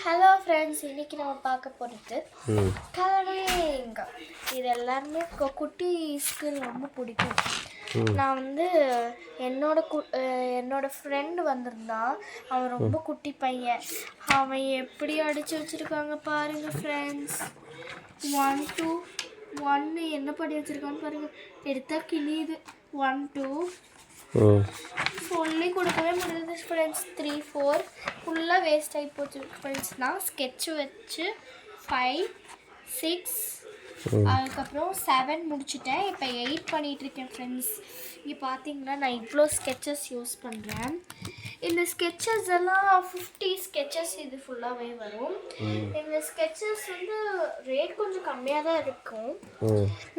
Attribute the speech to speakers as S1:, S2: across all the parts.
S1: Hello friends, இன்னைக்கு நம்ம பார்க்க போகிறது கலரிங். இது எல்லாருமே குட்டீஸ்க்கு ரொம்ப பிடிக்கும். நான் வந்து என்னோட ஃப்ரெண்டு வந்திருந்தான். அவன் ரொம்ப குட்டி பையன். அவன் எப்படி அடித்து வச்சுருக்காங்க பாருங்க ஃப்ரெண்ட்ஸ். 1 2 1 என்ன படி வச்சுருக்கான்னு பாருங்க. எடுத்தா கிளியுது. 1 2 சொல்லி கொடுக்கவே முடியாது ஃப்ரெண்ட்ஸ். 3 4 ஃபுல்லாக வேஸ்ட் ஆகி போச்சு ஃப்ரெண்ட்ஸ். நான் ஸ்கெட்சு வச்சு 5 6 அதுக்கப்புறம் 7 முடிச்சுட்டேன். இப்போ 8 பண்ணிகிட்ருக்கேன் ஃப்ரெண்ட்ஸ். இங்கே பார்த்தீங்கன்னா நான் இவ்வளோ ஸ்கெட்சஸ் யூஸ் பண்ணுறேன். இந்த ஸ்கெட்சஸ் எல்லாம் 50 ஸ்கெட்சஸ் இது ஃபுல்லாகவே வரும். இந்த ஸ்கெட்சஸ் வந்து ரேட் கொஞ்சம் கம்மியாக தான் இருக்கும்.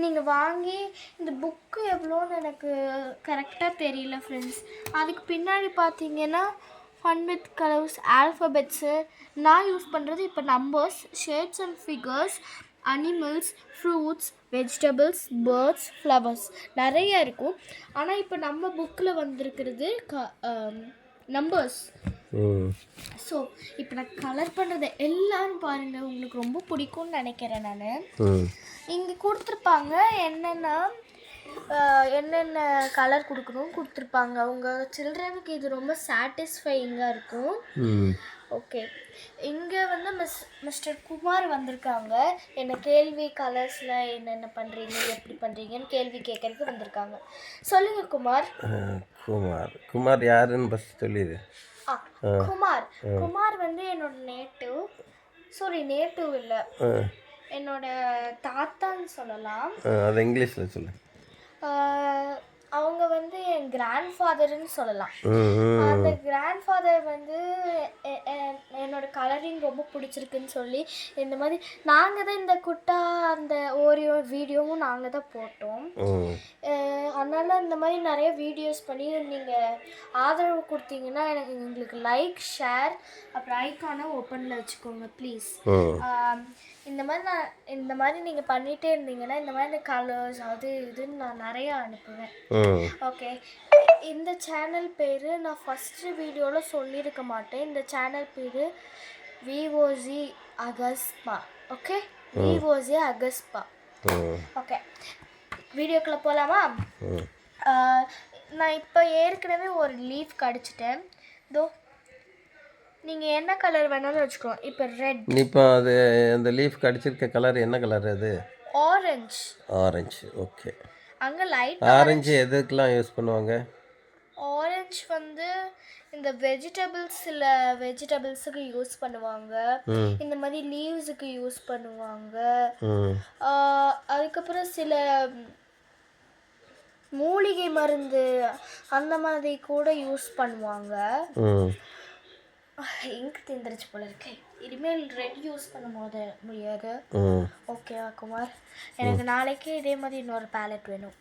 S1: நீங்கள் வாங்கி இந்த புக்கு எவ்வளோன்னு எனக்கு கரெக்டாக தெரியல ஃப்ரெண்ட்ஸ். அதுக்கு பின்னாடி பார்த்தீங்கன்னா ஃபன் வித் கலர்ஸ், ஆல்ஃபபெட்ஸு. நான் யூஸ் பண்ணுறது இப்போ numbers, shapes and figures, animals, fruits, vegetables, birds, flowers நிறைய இருக்கும். ஆனால் இப்போ நம்ம புக்கில் வந்திருக்கிறது நம்பர்ஸ். ஸோ இப்போ நான் கலர் பண்ணுறது எல்லாரும் பாருங்கள், உங்களுக்கு ரொம்ப பிடிக்கும்னு நினைக்கிறேன். நான் இங்கே கொடுத்துருப்பாங்க என்னென்ன கலர் கொடுத்துருப்பாங்க. உங்கள் சில்ட்ரனுக்கு இது ரொம்ப சாட்டிஸ்ஃபையிங்காக இருக்கும். ஓகே, இங்கே வந்து மிஸ்டர் குமார் வந்திருக்காங்க. என்ன கேள்வி கலர்ஸில் என்னென்ன பண்ணுறீங்க, எப்படி பண்ணுறீங்கன்னு கேள்வி கேட்கறதுக்கு வந்திருக்காங்க. சொல்லுங்கள் குமார்.
S2: குமார் யாருன்னு ஃபஸ்ட் சொல்லிடு.
S1: குமார் வந்து என்னோட நேட்டிவ் இல்லை, என்னோட தாத்தான்னு சொல்லலாம்.
S2: அது இங்கிலீஷில் சொல்லு.
S1: அவங்க வந்து என் கிராண்ட் ஃபாதர்னு சொல்லலாம். அந்த கிராண்ட் ஃபாதர் வந்து என்னோட கலரிங் ரொம்ப பிடிச்சிருக்குன்னு சொல்லி இந்த மாதிரி நாங்கள் தான் இந்த குட்டா அந்த வீடியோவும் நாங்கள் தான் போட்டோம். அதனால் இந்த மாதிரி நிறைய வீடியோஸ் பண்ணி நீங்கள் ஆதரவு கொடுத்தீங்கன்னா எங்களுக்கு லைக், ஷேர், அப்புறம் ஐக்கானை ஓப்பனில் வச்சுக்கோங்க ப்ளீஸ். இந்த மாதிரி நீங்கள் பண்ணிகிட்டே இருந்தீங்கன்னா இந்த மாதிரி கலர்ஸ் அது இதுன்னு நான் நிறையா அனுப்புவேன். ஓகே, இந்த சேனல் பேர் நான் ஃபஸ்ட்டு வீடியோவில் சொல்லியிருக்க மாட்டேன். இந்த சேனல் பேர் விஓசி அகஸ்பா. ஓகே, விஓசி அகஸ்பா. ஓகே, வீடியோக்குள்ளே போகலாமா? நான் இப்போ ஏற்கனவே ஒரு லீஃப் கடிச்சிட்டேன். இதோ நீங்கள் என்ன கலர் வேணாலும் வச்சுக்கலாம். இப்போ ரெட்.
S2: இப்போ அது அந்த லீஃப் கடிச்சிருக்க கலர் என்ன கலர்? அது
S1: ஆரஞ்சு.
S2: ஓகே.
S1: அங்கே லைட்
S2: ஆரஞ்சு எதுக்கெல்லாம் யூஸ் பண்ணுவாங்க?
S1: ஆரஞ்சு வந்து இந்த வெஜிடபிள்ஸுக்கு யூஸ் பண்ணுவாங்க. இந்த மாதிரி லீவ்ஸுக்கு யூஸ் பண்ணுவாங்க. அதுக்கப்புறம் சில மூலிகை மருந்து அந்த மாதிரி கூட யூஸ் பண்ணுவாங்க. இங்கு தீந்துருச்சு போல இருக்கு. இனிமேல் ரெட் யூஸ் பண்ண முடியாது. ஓகேவா குமார்? எனக்கு நாளைக்கு இதே மாதிரி இன்னொரு பேலட் வேணும்.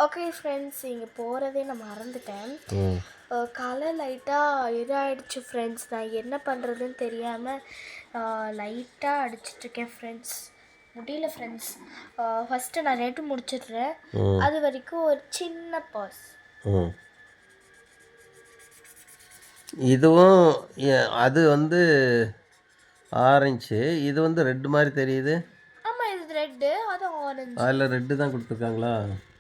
S1: ஓகே ஃப்ரெண்ட்ஸ், இங்கே போகிறதே நான் மறந்துட்டேன். கலர் லைட்டாக இதாகிடுச்சு ஃப்ரெண்ட்ஸ். நான் என்ன பண்ணுறதுன்னு தெரியாமல் லைட்டாக அடிச்சிட்ருக்கேன் ஃப்ரெண்ட்ஸ். முடியல ஃப்ரெண்ட்ஸ். ஃபஸ்ட்டு நான் ரெட் முடிச்சிடுறேன். அது வரைக்கும் ஒரு சின்ன பாஸ்.
S2: இதுவும் அது வந்து ஆரஞ்சு, இது வந்து ரெட் மாதிரி தெரியுது.
S1: ஆமாம், இது ரெட்டு, அது ஆரஞ்சு.
S2: அதில் ரெட்டு தான் கொடுத்துருக்காங்களா?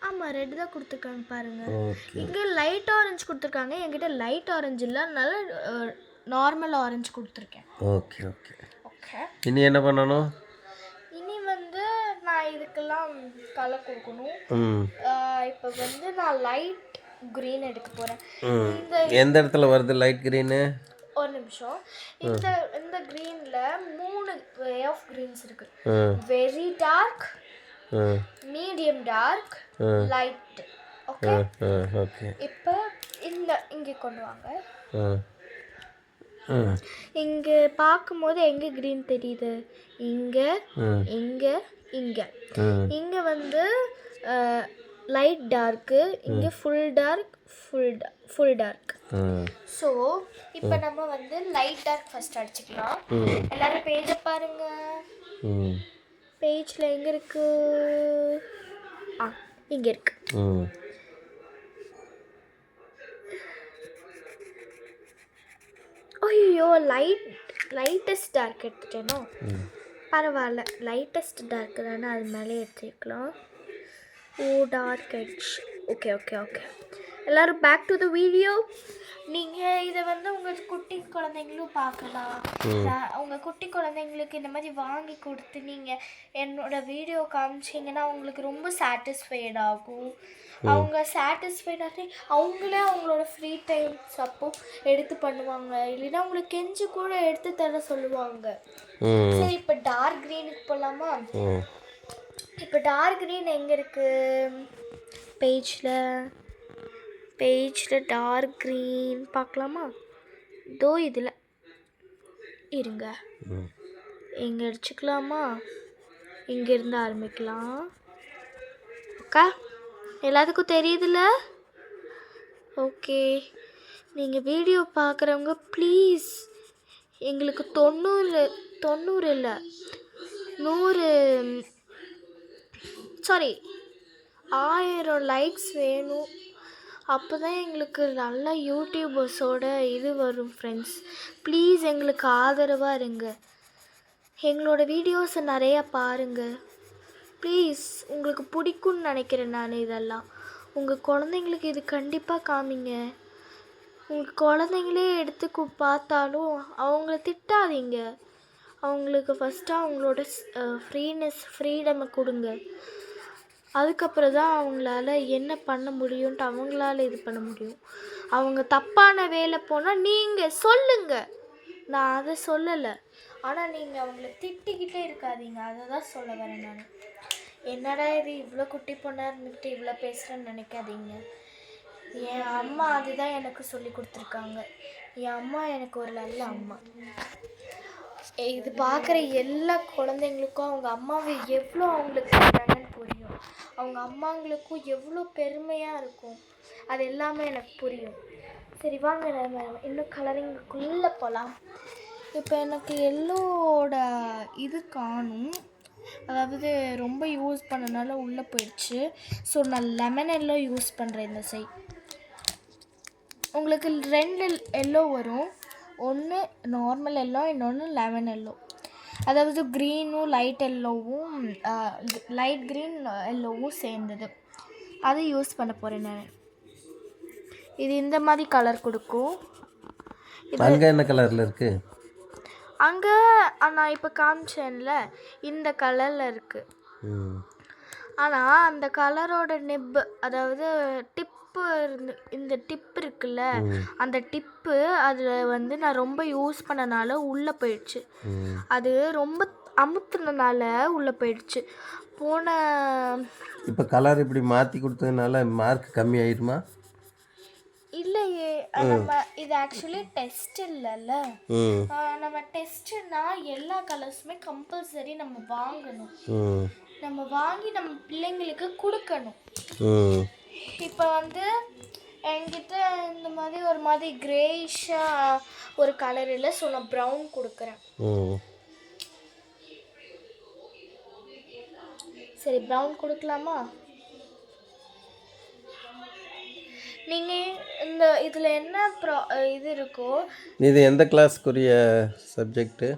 S1: ஆமாம், ரெட்டு தான் கொடுத்துருக்காங்க பாருங்கள். இங்கே லைட் ஆரஞ்சு கொடுத்துருக்காங்க. என்கிட்ட லைட் ஆரஞ்சு இல்லை, அதனால நார்மல் ஆரஞ்சு கொடுத்துருக்கேன்.
S2: ஓகே. இனி என்ன பண்ணணும்?
S1: இனி வந்து நான் இதுக்கெல்லாம் கலர் கொடுக்கணும். இப்போ வந்து நான் லைட் கிரீன் எடுக்க போகிறேன்.
S2: எந்த இடத்துல வருது லைட் கிரீனு?
S1: ஒரு நிமிஷம். இந்த கிரீனில் 3 வே ஆஃப் கிரீன்ஸ் இருக்கு. Very dark, medium dark, light. Okay. இப்போ இங்கே கொண்டு வாங்க. இங்கே பார்க்கும்போது எங்கே கிரீன் தெரியுது? இங்கே இங்கே வந்து லைட் டார்க்கு, இங்கே ஃபுல் டார்க். ஸோ இப்போ நம்ம வந்து லைட் டார்க் ஃபர்ஸ்ட் அடிச்சுக்கலாம். எல்லாரும் பேஜை பாருங்க. பேஜில் எங்கே இருக்கு? இங்கே இருக்கு. ஐயோ, லைட் லைட்டஸ்ட் டார்க் எடுத்துட்டேனோ பரவாயில்ல, லைட்டஸ்ட் டார்க் தானே, அது மேலே எடுத்துக்கலாம். Oh dark edge. Okay okay okay, எல்லோரும் பேக் டு த வீடியோ. நீங்கள் இதை வந்து உங்கள் குட்டி குழந்தைங்களும் பார்க்கலாம். உங்கள் குட்டி குழந்தைங்களுக்கு இந்த மாதிரி வாங்கி கொடுத்து நீங்கள் என்னோடய வீடியோ காமிச்சிங்கன்னா அவங்களுக்கு ரொம்ப சாட்டிஸ்ஃபைட் ஆகும். அவங்க சாட்டிஸ்ஃபைடாகி அவங்களே அவங்களோட ஃப்ரீ டைம்ஸ் அப்போ எடுத்து பண்ணுவாங்க. இல்லைன்னா அவங்களுக்கு கெஞ்சு கூட எடுத்து தர சொல்லுவாங்க. சரி, இப்போ டார்க் க்ரீனுக்கு போகலாமா? இப்போ டார்க் க்ரீன் எங்கே இருக்குது? பேஜில் டார்க் க்ரீன் பார்க்கலாமா? இதோ இதில் இருங்க, இங்கே அடிச்சுக்கலாமா? இங்கேருந்து ஆரம்பிக்கலாம். அக்கா எல்லாத்துக்கும் தெரியுதுல்ல? ஓகே, நீங்கள் வீடியோ பார்க்குறவங்க ப்ளீஸ் எங்களுக்கு 90 இல்லை 1000 லைக்ஸ் வேணும். அப்போ தான் எங்களுக்கு நல்ல யூடியூபர்ஸோட இது வரும் ஃப்ரெண்ட்ஸ். ப்ளீஸ் எங்களுக்கு ஆதரவாக இருங்க. எங்களோட வீடியோஸை நிறையா பாருங்கள் ப்ளீஸ். உங்களுக்கு பிடிக்கும்னு நினைக்கிறேன் நான். இதெல்லாம் உங்கள் குழந்தைங்களுக்கு இது கண்டிப்பாக காமிங்க. உங்கள் குழந்தைங்களே எடுத்து பார்த்தாலும் அவங்கள திட்டாதீங்க. அவங்களுக்கு ஃபஸ்ட்டு அவங்களோட ஃப்ரீடமை கொடுங்க. அதுக்கப்புறம் தான் அவங்களால என்ன பண்ண முடியும்ன்ட்டு அவங்களால இது பண்ண முடியும். அவங்க தப்பான வேலை போனால் நீங்கள் சொல்லுங்கள், நான் அதை சொல்லலை. ஆனால் நீங்கள் அவங்கள திட்டிக்கிட்டே இருக்காதீங்க, அதை தான் சொல்ல வரேன் நான். என்னடா இது இவ்வளோ குட்டி பொண்ணாக இருந்துக்கிட்டு இவ்வளோ பேசுகிறேன்னு நினைக்காதீங்க. என் அம்மா அதுதான் எனக்கு சொல்லி கொடுத்துருக்காங்க. என் அம்மா எனக்கு ஒரு நல்ல அம்மா. இது பார்க்குற எல்லா குழந்தைங்களுக்கும் அவங்க அம்மாவை எவ்வளோ அவங்களுக்கு பண்ணுறாங்கன்னு புரியும். அவங்க அம்மாங்களுக்கும் எவ்வளோ பெருமையாக இருக்கும், அது எல்லாமே எனக்கு புரியும். சரி வாங்க, நம்ம இன்னும் கலரிங்குக்குள்ளே போகலாம். இப்போ எனக்கு எல்லோட இது காணும், அதாவது ரொம்ப யூஸ் பண்ணனால உள்ளே போயிடுச்சு. ஸோ நான் லெமன் எல்லோ யூஸ் பண்ணுறேன் இந்த சைட். உங்களுக்கு 2 எல்லோ வரும், ஒன்று நார்மல் எல்லோ, இன்னொன்று லெமன் எல்லோ. அதாவது க்ரீனும் லைட் எல்லோவும் லைட் க்ரீன் எல்லோவும் சேர்ந்தது. அது யூஸ் பண்ண போகிறேன் நான். இது இந்த மாதிரி கலர் கொடுக்கும்.
S2: அங்கே என்ன கலரில் இருக்குது?
S1: அங்கே நான் இப்போ காமிச்சேன்ல இந்த கலரில் இருக்குது. ஆனால் அந்த கலரோட நெப்பு, அதாவது டிப்பு, இந்த டிப் இருக்குல்ல, அந்த டிப்பு அதில் வந்து நான் ரொம்ப யூஸ் பண்ணனால உள்ளே போயிடுச்சு. அது ரொம்ப அமுத்துனனால உள்ளே போயிடுச்சு.
S2: இப்போ கலர் இப்படி மாற்றி கொடுத்ததுனால மார்க் கம்மி ஆயிடுமா?
S1: இல்லையே, நம்ம இது ஆக்சுவலி டெஸ்ட் இல்லைல்ல. நம்ம டெஸ்ட்னா எல்லா கலர்ஸுமே கம்பல்சரி நம்ம வாங்கணும். நம்ம வாங்கி நம்ம பிள்ளைங்களுக்கு கொடுக்கணும். இப்போ வந்து என்கிட்ட இந்த மாதிரி ஒரு மாதிரி கிரேயிஷாக ஒரு கலர் இல்லை, ஸோ நான் ப்ரௌன் கொடுக்குறேன். சரி, ப்ரௌன் கொடுக்கலாமா? நீங்கள் இந்த இதில் என்ன இது இருக்கோ.
S2: இது எந்த கிளாஸ்க்குரிய சப்ஜெக்ட்டு?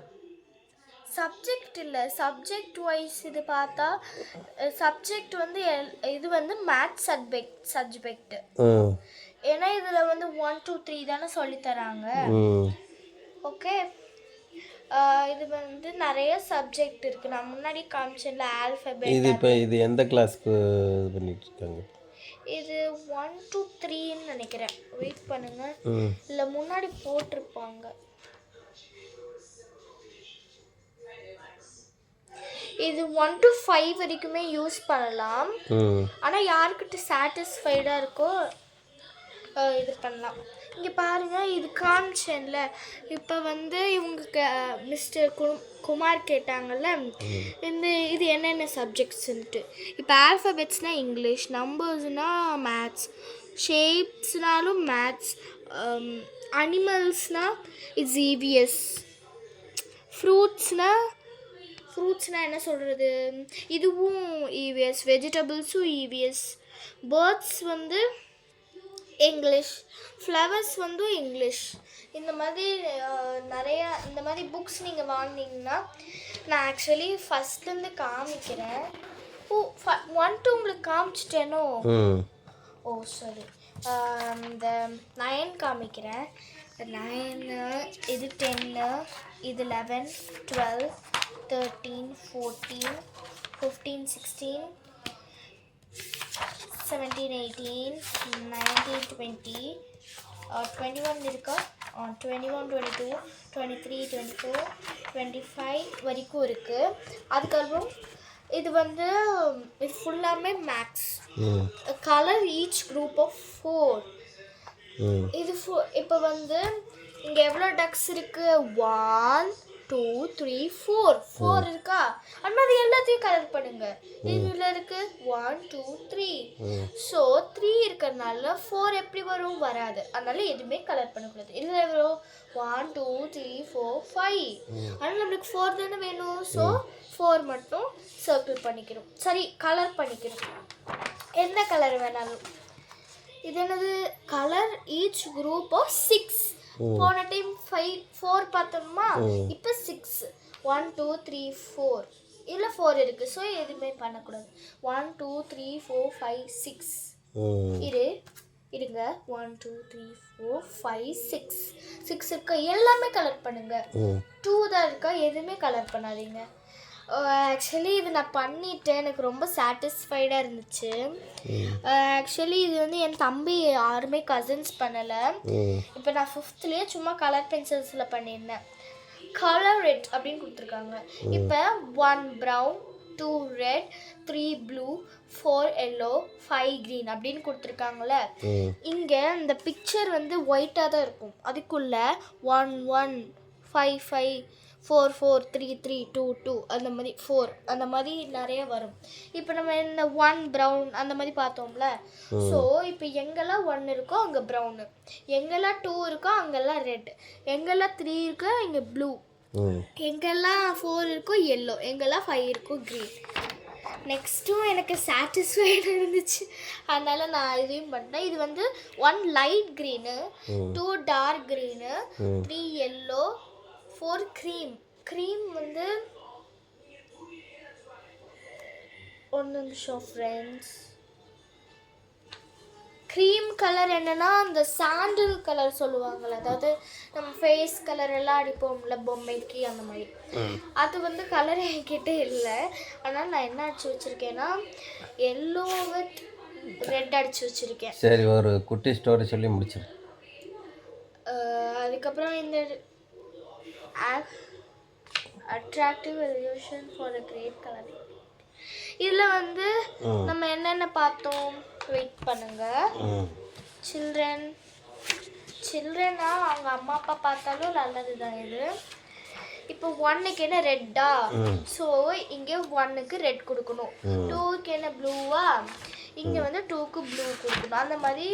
S1: சப்ஜெக்ட் இல்லை, சப்ஜெக்ட் வைஸ் இது பார்த்தா சப்ஜெக்ட் வந்து இது வந்து மேத்ஸ் சப்ஜெக்ட். ஏன்னா இதில் வந்து 1 2 3 தானே சொல்லித்தராங்க. ஓகே, இது வந்து நிறைய சப்ஜெக்ட் இருக்குது. நான் முன்னாடி காமிச்சேன்ல ஆல்ஃபபெட்.
S2: இது இப்போ இது எந்த கிளாஸ்க்கு இது பண்ணிட்டு இருக்காங்க?
S1: இது 1 2 3ன்னு நினைக்கிறேன். வெயிட் பண்ணுங்க, இல்லை முன்னாடி போட்டிருப்பாங்க. இது 1 to 5 வரைக்குமே யூஸ் பண்ணலாம். ஆனால் யாருக்கிட்ட சாட்டிஸ்ஃபைடாக இருக்கோ இது பண்ணலாம். இங்கே பாருங்கள், இது காமிச்சேன்ல. இப்போ வந்து இவங்க மிஸ்டர் குமார் கேட்டாங்கல்ல இது என்னென்ன சப்ஜெக்ட்ஸுன்ட்டு. இப்போ ஆல்ஃபபெட்ஸ்னால் இங்கிலீஷ், நம்பர்ஸ்னால் மேத்ஸ், ஷேப்ஸ்னாலும் மேத்ஸ், அனிமல்ஸ்னால் இட்ஸ் இவிஎஸ், ஃப்ரூட்ஸ்னால் என்ன சொல்கிறது, இதுவும் இவிஎஸ், வெஜிடபிள்ஸும் இவிஎஸ், பேர்ட்ஸ் வந்து இங்கிலீஷ், ஃப்ளவர்ஸ் வந்து இங்கிலீஷ், இந்த மாதிரி நிறையா இந்த மாதிரி புக்ஸ் நீங்கள் வாங்கினீங்கன்னா நான் ஆக்சுவலி ஃபஸ்ட்லேருந்து காமிக்கிறேன். ஓ 1 2 உங்களுக்கு காமிச்சிட்டேனோ? ஓ சாரி. இந்த 9 காமிக்கிறேன். 9 இது 10 இது 11 12 13 14 15 16 17 18 19 20 21 இருக்கா? 21 22 23 24 25 வரைக்கும் இருக்குது. அதுக்கப்புறம் இது வந்து இது ஃபுல்லாமே max. Colour each group of 4. இது இப்போ வந்து இங்கே எவ்வளோ டக்ஸ் இருக்குது? 1 2 3 4 இருக்கா? அந்த மாதிரி எல்லாத்தையும் கலர் பண்ணுங்க. இதில் இருக்கு 1 2 3. ஸோ 3 இருக்கிறதுனால 4 எப்படி வரும்? வராது. அதனால எதுவுமே கலர் பண்ணக்கூடாது. இதில் எவ்வளோ? 1 2 3 4 5. அதனால் நம்மளுக்கு 4 தானே வேணும். ஸோ 4 மட்டும் சர்க்கிள் பண்ணிக்கணும். சரி, கலர் பண்ணிக்கணும். என்ன கலர் வேணாலும். இது என்னது? Colour each group of 6. போன டைம் 4 பார்த்தோமா? இப்போ 6. 1 2 3 4. இதில் 4 இருக்குது. ஸோ எதுவுமே பண்ணக்கூடாது. 1 2 3 4 5 6. இருங்க 1 2 3 4 5 6. 6 இருக்கா? எல்லாமே கலர் பண்ணுங்க. 2 தான் இருக்கா? எதுவுமே கலர் பண்ணாதீங்க. ஆக்சுவலி இது நான் பண்ணிட்டேன். எனக்கு ரொம்ப சாட்டிஸ்ஃபைடாக இருந்துச்சு. ஆக்சுவலி இது வந்து என் தம்பி யாருமே கசின்ஸ் பண்ணலை. இப்போ நான் 5th சும்மா கலர் பென்சில்ஸில் பண்ணியிருந்தேன். கலர் ரெட் அப்படின்னு கொடுத்துருக்காங்க. இப்போ 1 brown 2 red 3 blue 4 yellow 5 green அப்படின்னு கொடுத்துருக்காங்களே. இங்கே இந்த பிக்சர் வந்து ஒயிட்டாக தான் இருக்கும். அதுக்குள்ளே 1 1 5 5 4 4 3 3 2 2 அந்த மாதிரி 4 அந்த மாதிரி நிறைய வரும். இப்போ நம்ம இந்த 1 ப்ரௌன் அந்த மாதிரி பார்த்தோம்ல. ஸோ இப்போ எங்கெல்லாம் 1 இருக்கோ அங்கே ப்ரௌனு, எங்கெல்லாம் 2 இருக்கோ அங்கெல்லாம் ரெட், எங்கெல்லாம் 3 இருக்கோ இங்கே ப்ளூ, எங்கெல்லாம் 4 இருக்கோ எல்லோ, எங்கெல்லாம் 5 இருக்கோ க்ரீன். நெக்ஸ்ட்டும் எனக்கு சாட்டிஸ்ஃபைடாக இருந்துச்சு. அதனால் நான் இதையும் பண்ணேன். இது வந்து 1 light green, 2 dark green, 3 yellow, 4 cream வந்து 1 நிமிஷம் ஃப்ரெண்ட்ஸ். க்ரீம் கலர் என்னன்னா அந்த சாண்டில் கலர் சொல்லுவாங்கள்ல, அதாவது நம்ம ஃபேஸ் கலர் எல்லாம் அடிப்போம்ல பொம்மைக்கு, அந்த மாதிரி. அது வந்து கலர் என்கிட்ட இல்லை. அதனால் நான் என்ன அடிச்சு வச்சுருக்கேன்னா எல்லோ வித் ரெட் அடிச்சு வச்சுருக்கேன்.
S2: சரி, ஒரு குட்டி ஸ்டோரி சொல்லி முடிச்சிரு.
S1: அதுக்கப்புறம் இந்த attractive illusion for a great color. இதில் வந்து நம்ம என்னென்ன பார்த்தோம்? வெயிட் பண்ணுங்க. சில்ட்ரனா அவங்க அம்மா அப்பா பார்த்தாலும் நல்லது தான் இது. இப்போ 1க்கு என்ன ரெட்டா? ஸோ இங்கே 1க்கு ரெட் கொடுக்கணும். 2க்கு என்ன ப்ளூவா? இங்கே வந்து 2க்கு ப்ளூ கொடுக்கணும். அந்த மாதிரி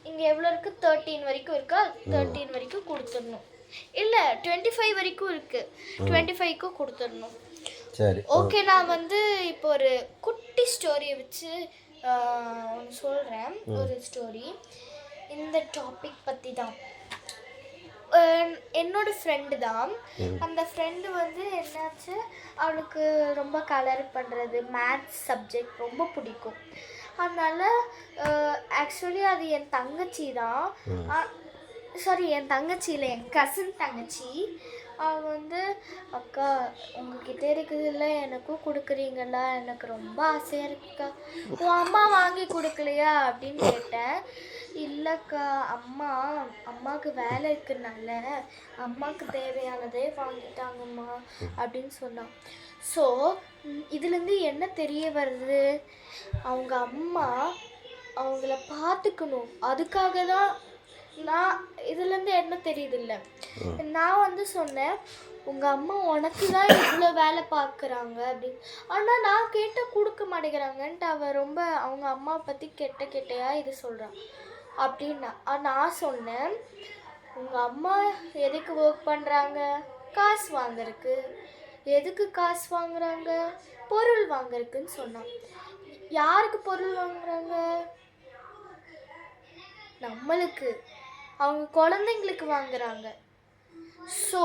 S1: இங்கே எவ்வளோ இருக்குது? 13 வரைக்கும் இருக்கா? 13 வரைக்கும் கொடுத்துடணும். இல்லை 25 வரைக்கும் இருக்குது. 25க்கு கொடுத்துடணும்.
S2: சரி,
S1: ஓகே. நான் வந்து இப்போ ஒரு குட்டி ஸ்டோரியை வச்சு ஒன்று சொல்கிறேன். ஒரு ஸ்டோரி இந்த டாபிக் பற்றி தான். என்னோட ஃப்ரெண்டு தான். அந்த ஃப்ரெண்டு வந்து என்னாச்சு, அவளுக்கு ரொம்ப கலர் பண்ணுறது, மேத்ஸ் சப்ஜெக்ட் ரொம்ப பிடிக்கும். அதனால் ஆக்சுவலி அது என் தங்கச்சி தான். சாரி, என் தங்கச்சி இல்லை, என் கசின் தங்கச்சி. அவள் வந்து அக்கா உங்ககிட்ட இருக்குதுல்ல, எனக்கும் கொடுக்குறீங்களா? எனக்கு ரொம்ப ஆசையாக இருக்குக்கா. உன் அம்மா வாங்கி கொடுக்கலையா அப்படின்னு கேட்டேன். இல்லைக்கா, அம்மாவுக்கு வேலை இருக்குனால அம்மாவுக்கு தேவையானதே வாங்கிட்டாங்கம்மா அப்படின்னு சொன்னான். ஸோ இதுலேருந்து என்ன தெரிய வருது? அவங்க அம்மா அவங்கள பார்த்துக்கணும். அதுக்காக தான் நான் இதுலேருந்து என்ன தெரியுது இல்லை, நான் வந்து சொன்னேன் உங்கள் அம்மா உனக்கு தான் இவ்வளோ வேலை பார்க்குறாங்க அப்படின்னு. ஆனால் நான் கேட்டால் கொடுக்க மாட்டேங்கிறாங்கன்ட்டு அவள் ரொம்ப அவங்க அம்மா பற்றி கெட்டையா இது சொல்கிறான் அப்படின்னா. நான் சொன்னேன் உங்கள் அம்மா எதுக்கு ஒர்க் பண்ணுறாங்க? காசு வாங்குறதுக்கு. எதுக்கு காசு வாங்குறாங்க? பொருள் வாங்குறதுக்குன்னு சொன்னான். யாருக்கு பொருள் வாங்குறாங்க? நம்மளுக்கு. அவங்க குழந்தைங்களுக்கு வாங்குறாங்க. ஸோ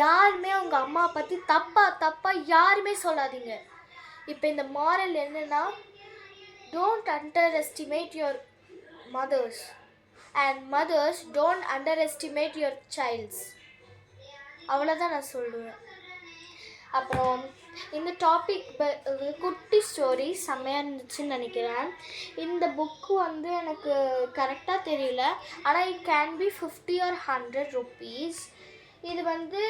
S1: யாருமே அவங்க அம்மா பற்றி தப்பாக யாருமே சொல்லாதீங்க. இப்போ இந்த மாரல் என்னன்னா, don't underestimate your mothers and mothers don't underestimate your childs. அவ்வளோதான் நான் சொல்லுவேன். அப்புறம் இந்த டாபிக் குட்டி ஸ்டோரி செம்மையாக இருந்துச்சுன்னு நினைக்கிறேன். இந்த புக்கு வந்து எனக்கு கரெக்டாக தெரியல, ஆனால் it can be 50 or 100 rupees. இது வந்து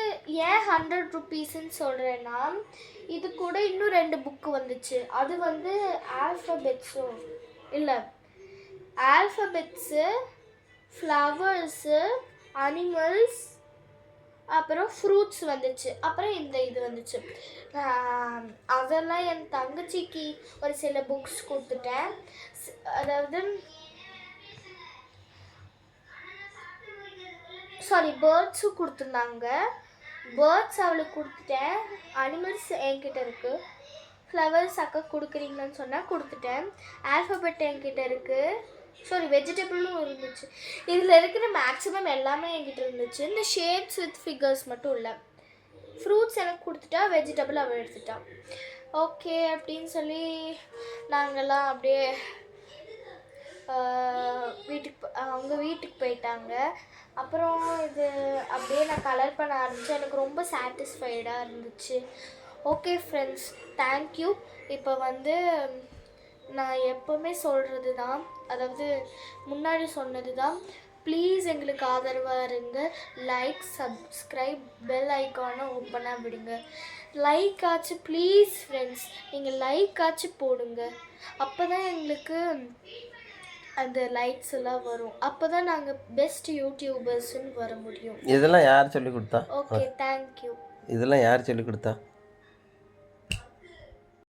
S1: ஏன் 100 rupeesன்னு சொல்கிறேன்னா, இது கூட இன்னும் 2 புக்கு வந்துச்சு. அது வந்து ஆல்ஃபபெட்ஸும் இல்லை, ஆல்ஃபபெட்ஸு, ஃப்ளவர்ஸு, அனிமல்ஸ், அப்புறம் ஃப்ரூட்ஸ் வந்துச்சு. அப்புறம் இது வந்துச்சு. அதெல்லாம் என் தங்கச்சிக்கு ஒரு சில புக்ஸ் கொடுத்துட்டேன். அதாவது பேர்ட்ஸும் கொடுத்துருந்தாங்க. பேர்ட்ஸ் அவளுக்கு கொடுத்துட்டேன். அனிமல்ஸ் என்கிட்ட இருக்குது. ஃப்ளவர்ஸ் அக்கா கொடுக்குறீங்கன்னு சொன்னால் கொடுத்துட்டேன். ஆல்ஃபபெட் என்கிட்ட இருக்குது. வெஜிடபிளும் இருந்துச்சு. இதில் இருக்கிற மேக்ஸிமம் எல்லாமே என்கிட்ட இருந்துச்சு. இந்த ஷேப்ஸ் வித் ஃபிகர்ஸ் மட்டும் இல்லை. ஃப்ரூட்ஸ் எனக்கு கொடுத்துட்டா, வெஜிடபிள் அவள் எடுத்துட்டா. ஓகே அப்படின்னு சொல்லி நாங்கள்லாம் அப்படியே அவங்க வீட்டுக்கு போயிட்டாங்க. அப்புறம் இது அப்படியே நான் கலர் பண்ண ஆரம்பித்தேன். எனக்கு ரொம்ப சாட்டிஸ்ஃபைடாக இருந்துச்சு. Okay friends, thank you. இப்போ வந்து நான் எப்போவுமே சொல்கிறது தான், அதாவது முன்னாடி சொன்னது தான், ப்ளீஸ் எங்களுக்கு ஆதரவாக இருங்க. லைக், சப்ஸ்கிரைப், பெல் ஐக்கானை ஓப்பனாக விடுங்க. லைக் ஆச்சு ப்ளீஸ் ஃப்ரெண்ட்ஸ், நீங்கள் லைக் ஆச்சு போடுங்க. அப்போ தான் எங்களுக்கு அந்த லைக்ஸ் எல்லாம் வரும். அப்போ தான் நாங்கள் பெஸ்ட் யூடியூபர்ஸ்ன்னு வர முடியும்.
S2: இதெல்லாம் யார் சொல்லி கொடுத்தா?
S1: Okay, thank you.
S2: இதெல்லாம் யார் சொல்லி கொடுத்தா?